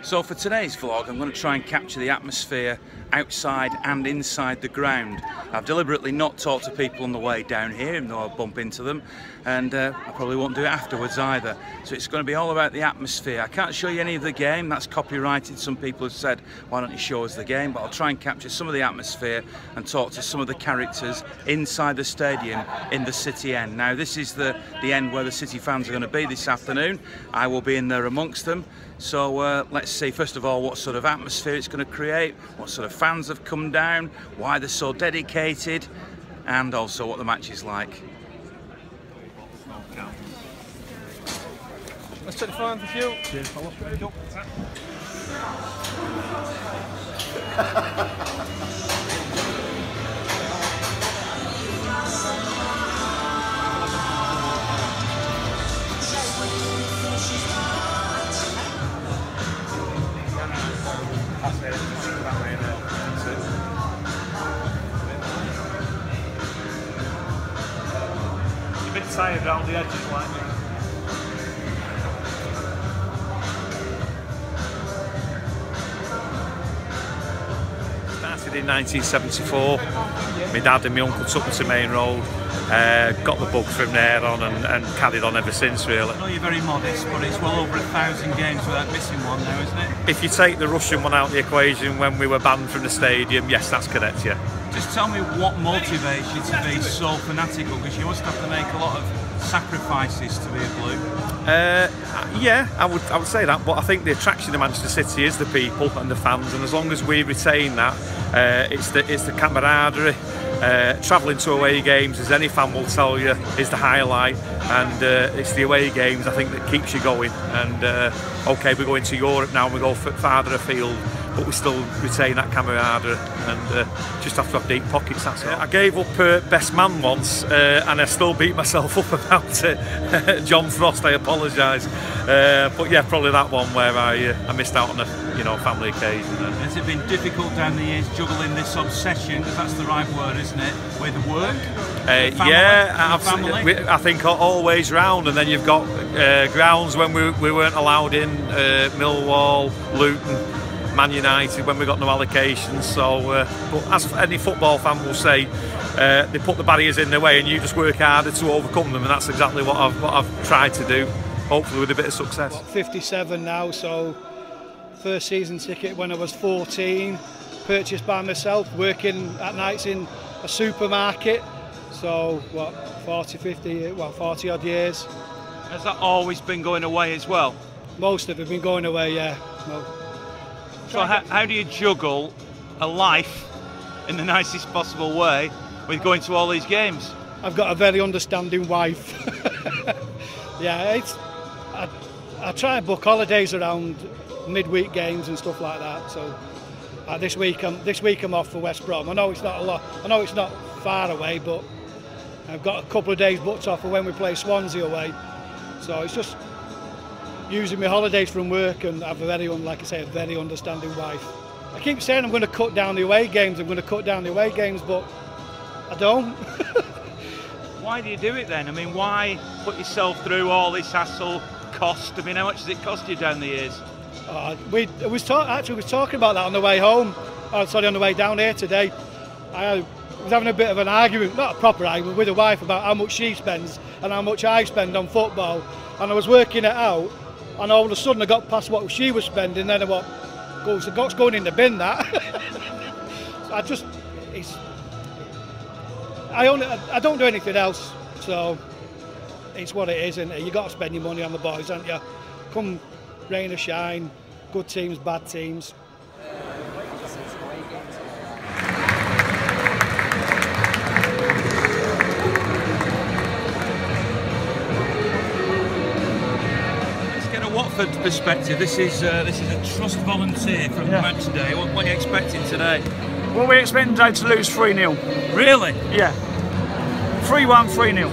So for today's vlog, I'm going to try and capture the atmosphere outside and inside the ground. I've deliberately not talked to people on the way down here, even though I'll bump into them, and I probably won't do it afterwards either. So it's going to be all about the atmosphere. I can't show you any of the game, that's copyrighted. Some people have said, why don't you show us the game? But I'll try and capture some of the atmosphere and talk to some of the characters inside the stadium in the City end. Now this is the end where the City fans are going to be this afternoon. I will be in there amongst them. So let's see first of all what sort of atmosphere it's going to create, what sort of fans have come down, why they're so dedicated, and also what the match is like. Let's take the phone for fuel. Cheers, fella. Thank you. You're a bit tired around the edges, like me. Started in 1974. My dad and my uncle took me to Main Road. Got the bug from there on and carried on ever since, really. I know you're very modest, but it's well over 1,000 games without missing one now, isn't it? If you take the Russian one out of the equation when we were banned from the stadium, yes, that's correct, yeah. Just tell me what motivates you to be so fanatical, because you must have to make a lot of sacrifices to be a Blue. Yeah, I would say that, but I think the attraction of Manchester City is the people and the fans, and as long as we retain that, it's the camaraderie. Travelling to away games, as any fan will tell you, is the highlight, and it's the away games I think that keeps you going. And okay, we're going to Europe now and we go farther afield, but we still retain that camaraderie and just have to have deep pockets, that's it. I gave up best man once and I still beat myself up about it. John Frost, I apologise, but yeah, probably that one where I missed out on a family occasion. Has it been difficult down the years juggling this obsession, because that's the right word, isn't it, with work? Family, yeah, absolutely. I think always round, and then you've got grounds when we weren't allowed in, Millwall, Luton, Man United when we got no allocations. So, but as any football fan will say, they put the barriers in their way, and you just work harder to overcome them, and that's exactly what I've tried to do. Hopefully with a bit of success. 57 now, so first season ticket when I was 14, purchased by myself, working at nights in a supermarket. So what, 40 odd years. Has that always been going away as well? Most of it been going away, yeah. No. So how do you juggle a life in the nicest possible way with going to all these games? I've got a very understanding wife. Yeah, I try and book holidays around midweek games and stuff like that. So this week I'm off for West Brom. I know it's not a lot. I know it's not far away, but I've got a couple of days booked off for when we play Swansea away. So it's just using my holidays from work, and I have like I say, a very understanding wife. I keep saying I'm going to cut down the away games. But I don't. Why do you do it then? I mean, why put yourself through all this hassle, cost? I mean, how much does it cost you down the years? We was talking about that on the way home. Oh, sorry, on the way down here today. I was having a bit of an argument, not a proper argument, with the wife about how much she spends and how much I spend on football. And I was working it out, and all of a sudden I got past what she was spending. Then I went, "What's going in the bin?" That. I don't do anything else, so it's what it is, and you got to spend your money on the boys, haven't you? Come rain or shine, good teams, bad teams. Let's get a Watford perspective. This is a trust volunteer from the match today. What are you expecting today? Well, we're expecting today to lose 3-0. Really? Yeah. 3-1, 3-0.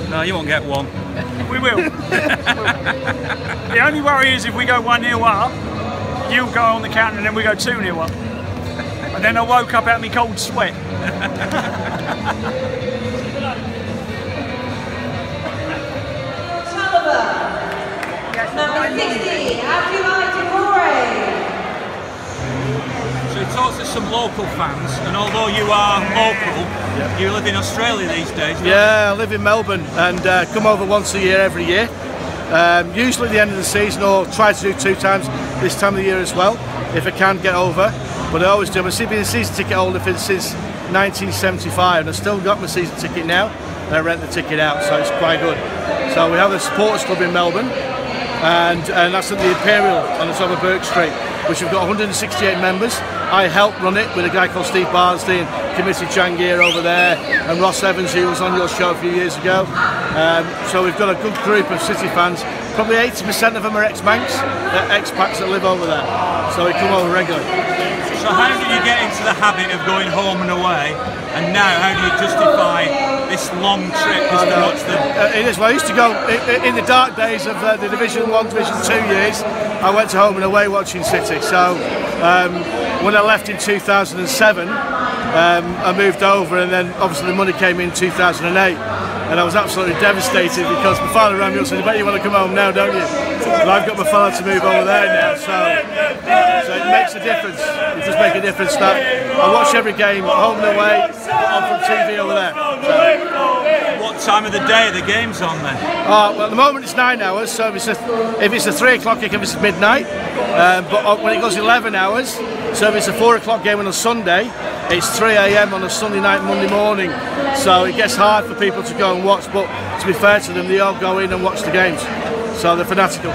No, you won't get one. We will. The only worry is if we go 1-0 up, you'll go on the counter and then we go 2-0 up. And then I woke up out of my cold sweat. Number 60, Abdullah Decore. talk to some local fans, and although you are local, you live in Australia these days. Yeah, I live in Melbourne and come over once a year every year. Usually at the end of the season, or try to do 2 times this time of the year as well, if I can get over. But I always do. I've been a season ticket holder since 1975, and I've still got my season ticket now, and I rent the ticket out, so it's quite good. So we have a supporters club in Melbourne, and that's at the Imperial on the top of Burke Street, which we've got 168 members. I help run it with a guy called Steve Barnsley and Committee Changier over there, and Ross Evans, who was on your show a few years ago. So we've got a good group of City fans. Probably 80% of them are ex-Manx, expats that live over there. So we come over regularly. So how did you get into the habit of going home and away, and now how do you justify this long trip just to watch them? It is. Well, I used to go in the dark days of the Division 1, Division 2 years. I went to home and away watching City. So when I left in 2007, I moved over, and then obviously the money came in 2008. And I was absolutely devastated because my father rang me up and said, "I bet you want to come home now, don't you?" But I've got my father to move over there now, so it makes a difference. It does make a difference that I watch every game home and away, on from TV over there. So. What time of the day are the games on then? Well, at the moment it's 9 hours, so if it's a 3 o'clock game, it's midnight. But when it goes 11 hours, so if it's a 4 o'clock game on a Sunday, it's 3 AM on a Sunday night, Monday morning. So it gets hard for people to go and watch, but to be fair to them, they all go in and watch the games. So they're fanatical.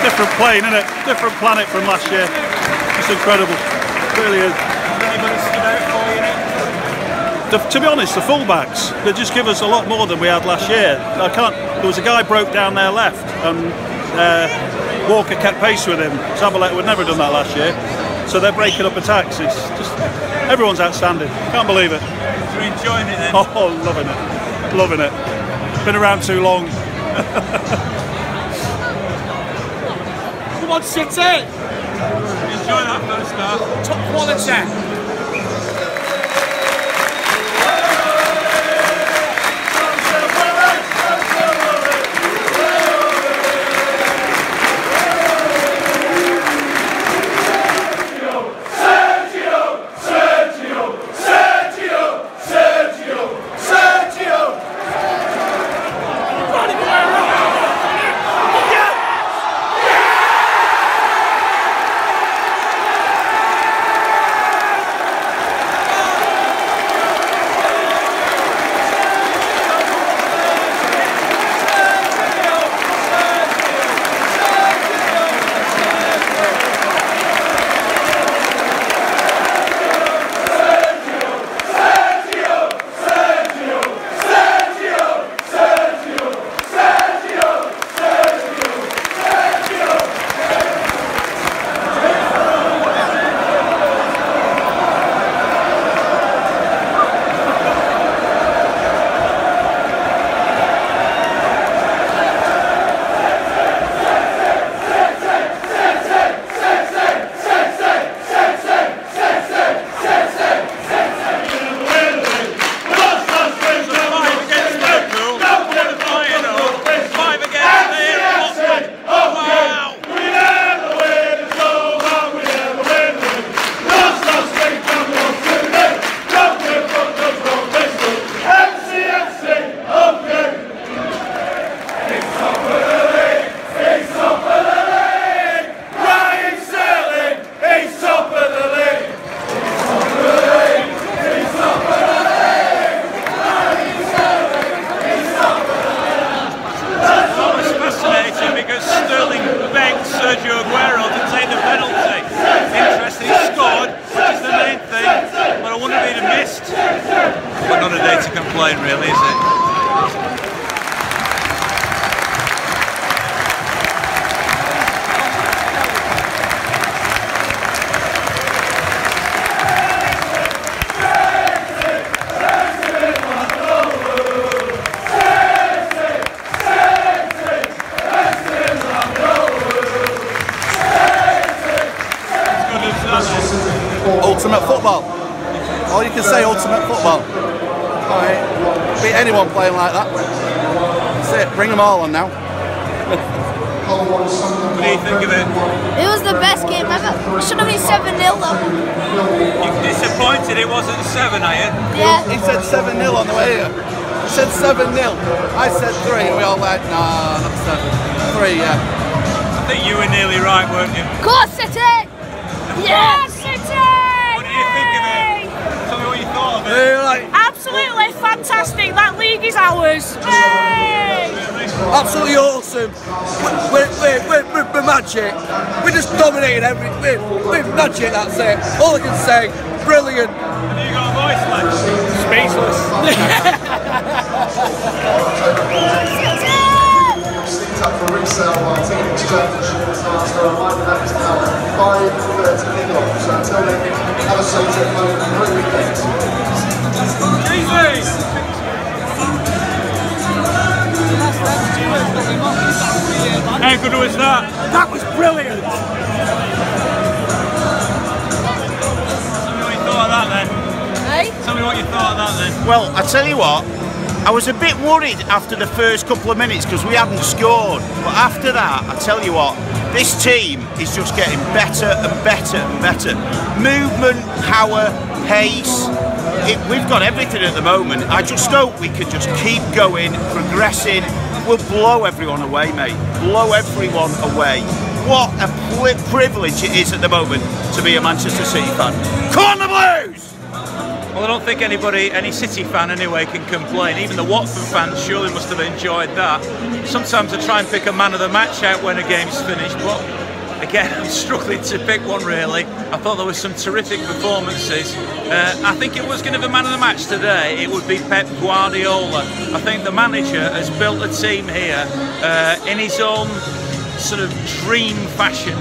Different plane, isn't it? Different planet from last year. It's incredible. It really is. Anybody stood out for you? To be honest, the fullbacks, they just give us a lot more than we had last year. There was a guy broke down their left, and Walker kept pace with him. Zabaleta would never have done that last year. So they're breaking up attacks. It's just, everyone's outstanding. Can't believe it. You're enjoying it then? Oh, loving it. Loving it. Been around too long. Come on, City! Enjoy that first half. Top quality. anyone playing like that. That's it, bring them all on now. What do you think of it? It was the best game ever. It should have been 7-0 though. You're disappointed it wasn't 7, are you? Yeah. He said 7-0 on the way here. He said 7-0. I said 3. We all went, nah, not 7. 3, yeah. I think you were nearly right, weren't you? Go on, City! Yeah, City! What do you think of it? Tell me what you thought of it. Absolutely fantastic. That league is ours. Hey! Absolutely awesome. We're magic. We just dominated we're magic, that's it. All I can say, brilliant. Have you got a voice, lad? Speechless. Up for resale by Team Exchange starts to remind that is now 5:30 kickoff. So until then, have a safe trip home and great weekend. How good was that? That was brilliant. Tell me what you thought of that then. Hey? Tell me what you thought of that then. Well, I tell you what, I was a bit worried after the first couple of minutes because we hadn't scored. But after that, I tell you what, this team is just getting better and better and better. Movement, power, pace. We've got everything at the moment. I just hope we can just keep going, progressing. We'll blow everyone away, mate. Blow everyone away. What a privilege it is at the moment to be a Manchester City fan. Come on the Blues! Well, I don't think any City fan anyway, can complain. Even the Watford fans surely must have enjoyed that. Sometimes I try and pick a man of the match out when a game's finished, but again, I'm struggling to pick one really. I thought there were some terrific performances. I think it was going to be a man of the match today. It would be Pep Guardiola. I think the manager has built a team here in his own sort of dream fashion,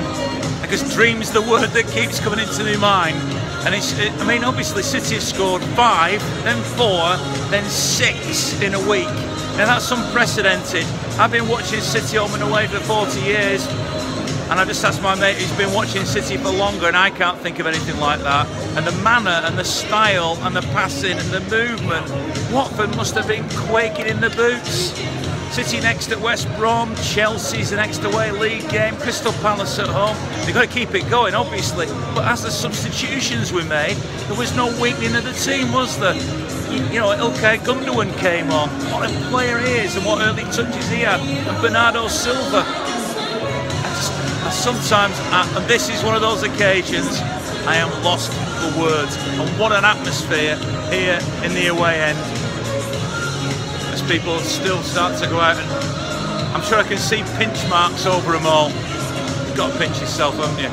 because dream's the word that keeps coming into my mind. And I mean, obviously City have scored 5, then 4, then 6 in a week. Now that's unprecedented. I've been watching City home and away for 40 years, and I just asked my mate who's been watching City for longer, and I can't think of anything like that. And the manner and the style and the passing and the movement, Watford must have been quaking in the boots. City next at West Brom, Chelsea's the next away league game, Crystal Palace at home. They've got to keep it going, obviously. But as the substitutions were made, there was no weakening of the team, was there? You know, Ilkay Gundogan came on. What a player he is, and what early touches he had. And Bernardo Silva. And this is one of those occasions, I am lost for words. And what an atmosphere here in the away end. As people still start to go out, and I'm sure I can see pinch marks over them all. You've got to pinch yourself, haven't you?